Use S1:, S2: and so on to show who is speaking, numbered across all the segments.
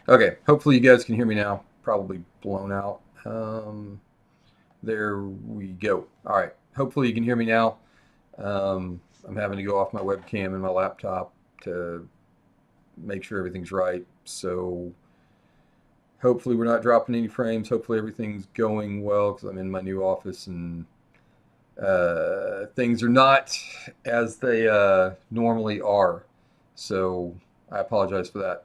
S1: Okay, hopefully you guys can hear me now. Probably blown out. There we go. All right, hopefully you can hear me now. I'm having to go off my webcam and my laptop to make sure everything's right. So hopefully we're not dropping any frames. Hopefully everything's going well because I'm in my new office and things are not as they normally are. So I apologize for that.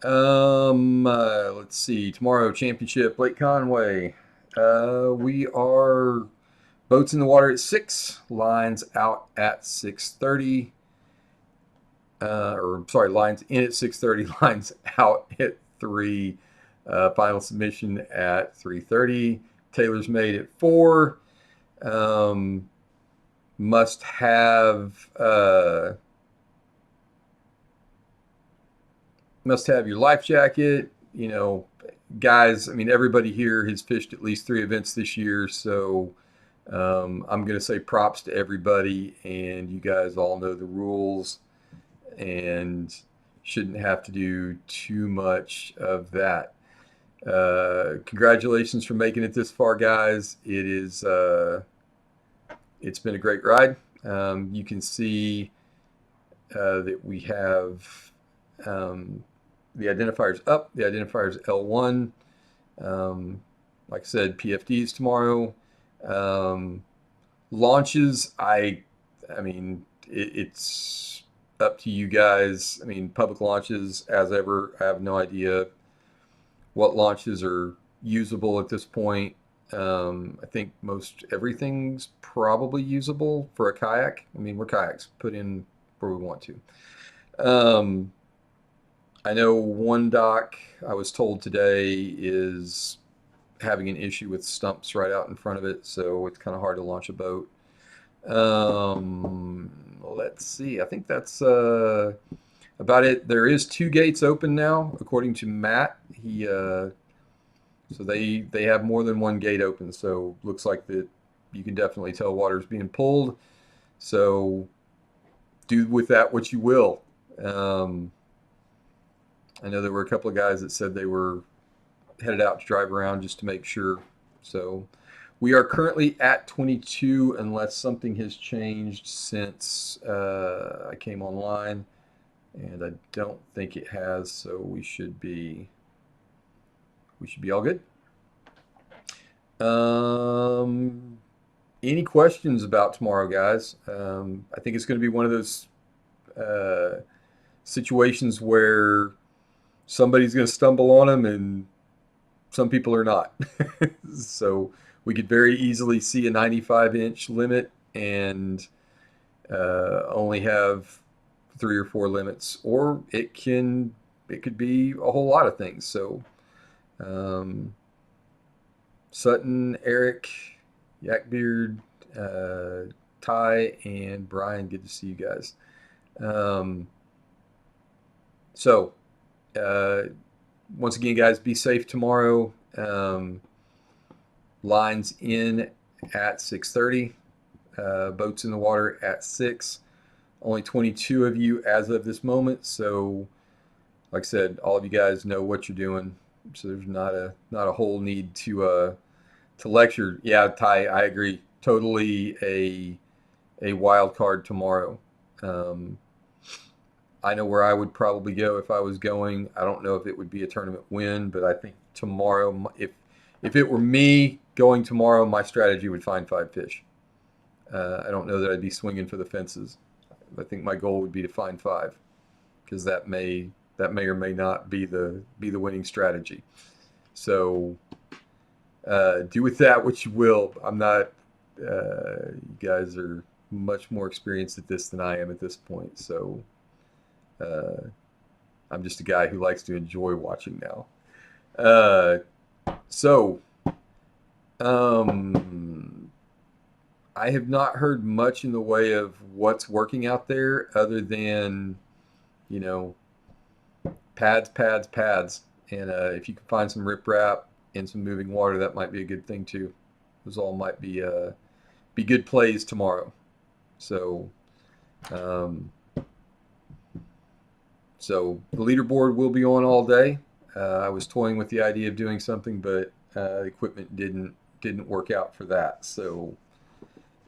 S1: Let's see. Tomorrow, championship, Lake Conway. We are boats in the water at 6, lines out at 6:30. Or sorry, lines in at 6:30, lines out at 3. Final submission at 3:30. Taylor's made at 4. Um, must have your life jacket. You know, guys. I mean, everybody here has fished at least 3 events this year, so I'm going to say props to everybody, and you guys all know the rules and shouldn't have to do too much of that. Congratulations for making it this far, guys. It's been a great ride. You can see that we have the identifiers up. The identifiers L1. Like I said, PFDs tomorrow. Um, Launches, I mean, it's up to you guys. I mean, public launches, as ever, I have no idea what launches are usable at this point. I think most everything's probably usable for a kayak. I mean, we're kayaks, put in where we want to. Um, I know one dock I was told today is having an issue with stumps right out in front of it, so it's kind of hard to launch a boat. Let's see. I think that's about it. There is 2 gates open now, according to Matt. So they have more than one gate open. So looks like that you can definitely tell water's being pulled. So do with that what you will. Um, I know there were a couple of guys that said they were headed out to drive around just to make sure. So we are currently at 22 unless something has changed since I came online, and I don't think it has. So we should be all good. Um, any questions about tomorrow, guys? I think it's going to be one of those uh, situations where somebody's going to stumble on them and some people are not. So we could very easily see a 95-inch limit and only have 3 or 4 limits, or it could be a whole lot of things. So um, Sutton, Eric, Yakbeard, Ty, and Brian, good to see you guys. Um, so uh, once again, guys, be safe tomorrow. Lines in at 6:30. Boats in the water at 6. Only 22 of you as of this moment. So, like I said, all of you guys know what you're doing. So there's not a whole need to lecture. Yeah, Ty, I agree. Totally a wild card tomorrow. Um, I know where I would probably go if I was going. I don't know if it would be a tournament win, but I think tomorrow, if it were me going tomorrow, my strategy would find 5 fish. I don't know that I'd be swinging for the fences. I think my goal would be to find 5 because that may or may not be the winning strategy. So do with that what you will. I'm not. You guys are much more experienced at this than I am at this point. So uh, I'm just a guy who likes to enjoy watching now. Uh, so um, I have not heard much in the way of what's working out there, other than you know pads, pads, pads. And if you can find some riprap and some moving water, that might be a good thing too. Those all might be good plays tomorrow. So um, so the leaderboard will be on all day. I was toying with the idea of doing something, but equipment didn't work out for that. So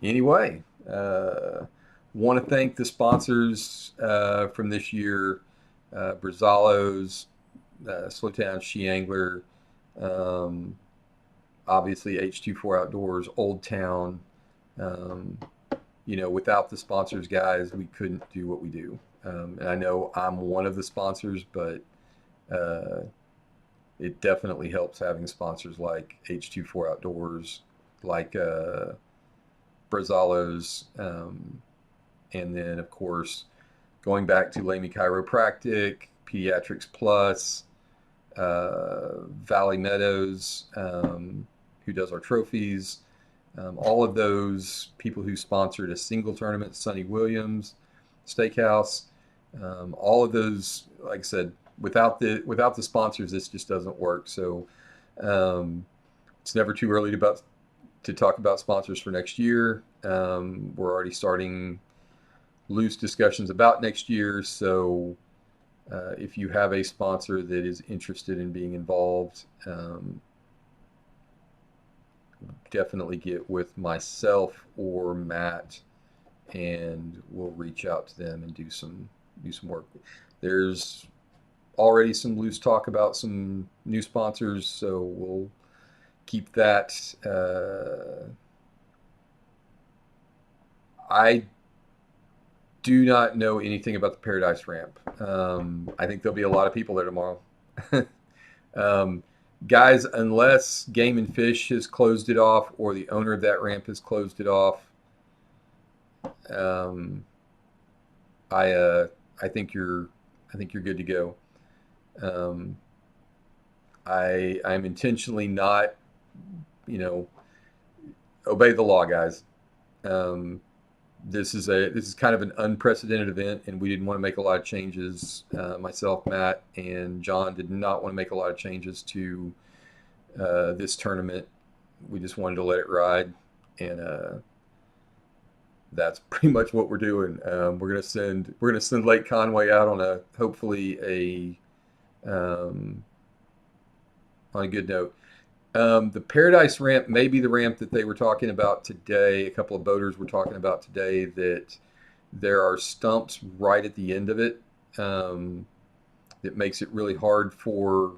S1: anyway, want to thank the sponsors from this year: Brazalo's, Slowtown She Angler, um, obviously H24 Outdoors, Old Town. Um, without the sponsors, guys, we couldn't do what we do. And I know I'm one of the sponsors, but uh, it definitely helps having sponsors like H24 Outdoors, like Brazalo's, and then, of course, going back to Lamy Chiropractic, Pediatrics Plus, Valley Meadows, who does our trophies. All of those people who sponsored a single tournament, Sonny Williams, Steakhouse, all of those, like I said, without the sponsors, this just doesn't work. So it's never too early to talk about sponsors for next year. We're already starting loose discussions about next year. So if you have a sponsor that is interested in being involved, definitely get with myself or Matt, and we'll reach out to them and do some work. There's already some loose talk about some new sponsors, so we'll keep that. I do not know anything about the Paradise Ramp. I think there'll be a lot of people there tomorrow. Guys, unless Game and Fish has closed it off or the owner of that ramp has closed it off, I think you're good to go. I'm intentionally not, obey the law, guys. This is kind of an unprecedented event, and we didn't want to make a lot of changes. Myself, Matt, and John did not want to make a lot of changes to this tournament. We just wanted to let it ride, and that's pretty much what we're doing. We're gonna send Lake Conway out on a hopefully on a good note. The Paradise Ramp may be the ramp that they were talking about today. A couple of boaters were talking about today that there are stumps right at the end of it that makes it really hard for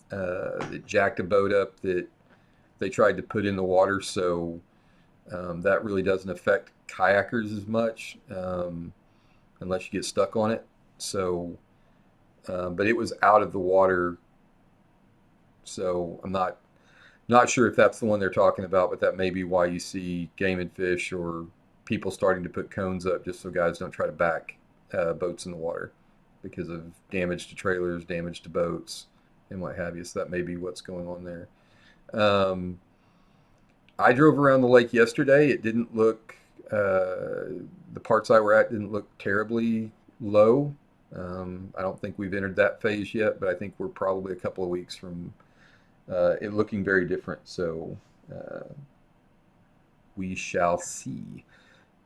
S1: that jacked a boat up that they tried to put in the water. So that really doesn't affect kayakers as much unless you get stuck on it. So, but it was out of the water, so I'm not sure if that's the one they're talking about, but that may be why you see Game and Fish or people starting to put cones up just so guys don't try to back boats in the water because of damage to trailers, damage to boats, and what have you. So that may be what's going on there. I drove around the lake yesterday. It didn't look, the parts I were at didn't look terribly low. I don't think we've entered that phase yet, but I think we're probably a couple of weeks from it looking very different. So we shall see.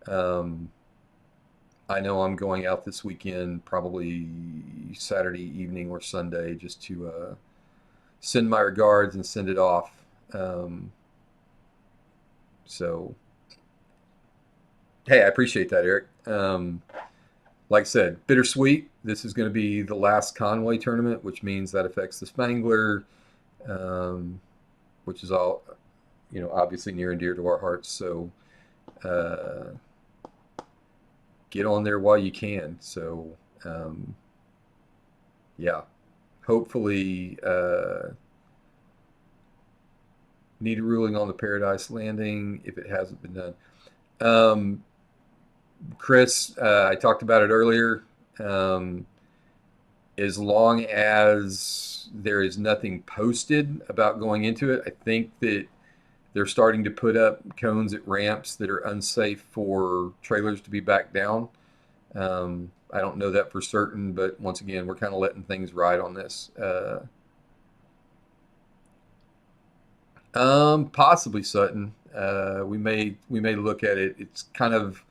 S1: I know I'm going out this weekend, probably Saturday evening or Sunday, just to send my regards and send it off. So, hey, I appreciate that, Eric. Like I said, bittersweet. This is going to be the last Conway tournament, which means that affects the Spangler, which is all, obviously near and dear to our hearts. So get on there while you can. So yeah, hopefully need a ruling on the Paradise Landing if it hasn't been done. Chris, I talked about it earlier. As long as there is nothing posted about going into it, I think that they're starting to put up cones at ramps that are unsafe for trailers to be backed down. I don't know that for certain, but once again, we're kind of letting things ride on this. Possibly Sutton. We may look at it. It's kind of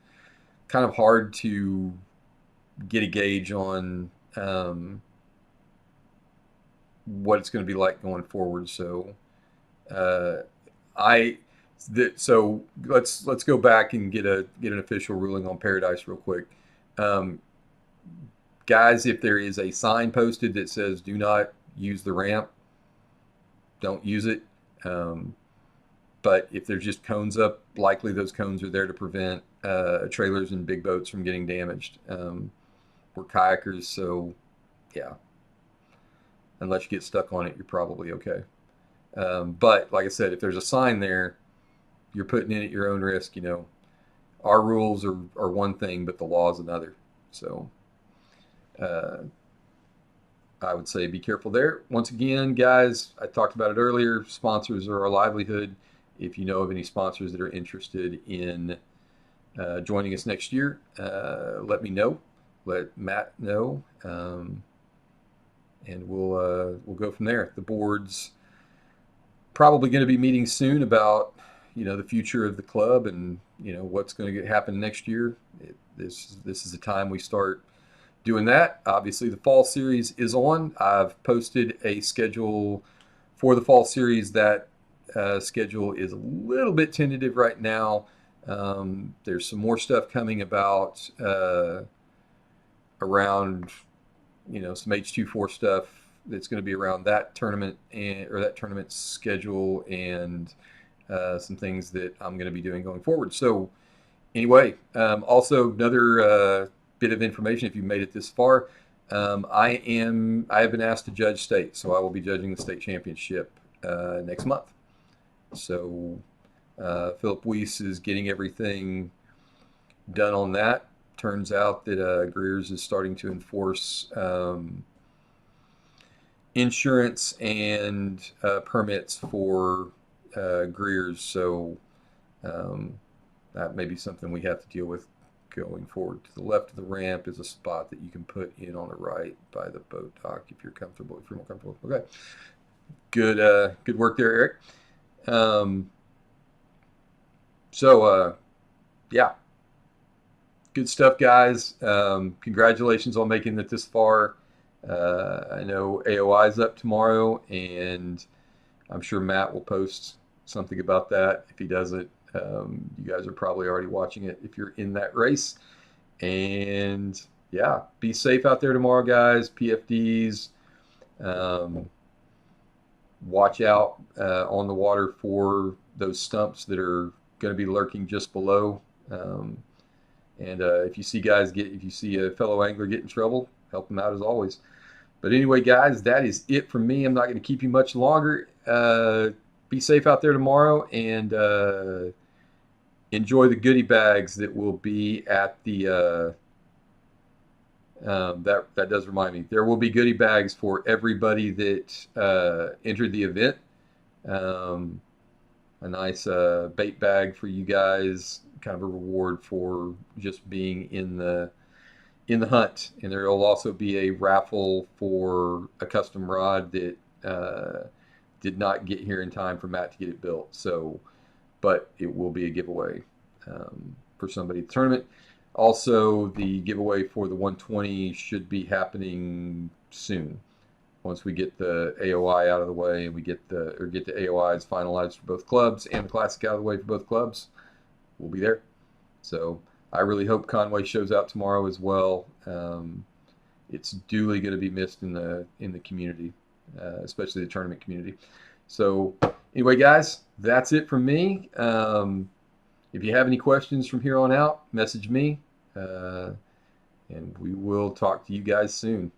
S1: hard to get a gauge on what it's going to be like going forward. So uh, so let's go back and get an official ruling on Paradise real quick. Um, Guys, if there is a sign posted that says "Do not use the ramp," don't use it. Um, but if there's just cones up, likely those cones are there to prevent trailers and big boats from getting damaged. We're kayakers, so yeah, unless you get stuck on it, you're probably okay. But like I said, if there's a sign there, you're putting in at your own risk. Our rules are one thing, but the law is another. So uh, I would say be careful there. Once again, guys, I talked about it earlier. Sponsors are our livelihood. If you know of any sponsors that are interested in joining us next year, let me know. Let Matt know, and we'll go from there. The board's probably going to be meeting soon about the future of the club and what's going to happen next year. This is the time we start doing that. Obviously, the fall series is on. I've posted a schedule for the fall series. That schedule is a little bit tentative right now. There's some more stuff coming about around some H24 stuff that's going to be around that tournament or that tournament schedule, and some things that I'm going to be doing going forward. So anyway, also another bit of information if you made it this far. I have been asked to judge state, so I will be judging the state championship next month. So Philip Weiss is getting everything done on that. Turns out that Greer's is starting to enforce insurance and permits for Greer's, so that may be something we have to deal with going forward. To the left of the ramp is a spot that you can put in on the right by the boat dock if you're comfortable. If you're more comfortable, okay. Good work there, Eric. Yeah, good stuff, guys. Congratulations on making it this far. I know AOI is up tomorrow, and I'm sure Matt will post something about that. If he doesn't, you guys are probably already watching it if you're in that race. And yeah, be safe out there tomorrow, guys. PFDs. Watch out on the water for those stumps that are going to be lurking just below. And if you see a fellow angler get in trouble, help them out as always. But anyway, guys, that is it from me. I'm not going to keep you much longer. Be safe out there tomorrow, and enjoy the goodie bags that will be at the. That does remind me. There will be goodie bags for everybody that entered the event. A nice bait bag for you guys, kind of a reward for just being in the hunt. And there will also be a raffle for a custom rod that did not get here in time for Matt to get it built. So, but it will be a giveaway for somebody at the tournament. Also, the giveaway for the 120 should be happening soon. Once we get the AOI out of the way and we get the AOIs finalized for both clubs and the Classic out of the way for both clubs, we'll be there. So I really hope Conway shows out tomorrow as well. It's duly going to be missed in the community, especially the tournament community. So anyway, guys, that's it from me. If you have any questions from here on out, message me, and we will talk to you guys soon.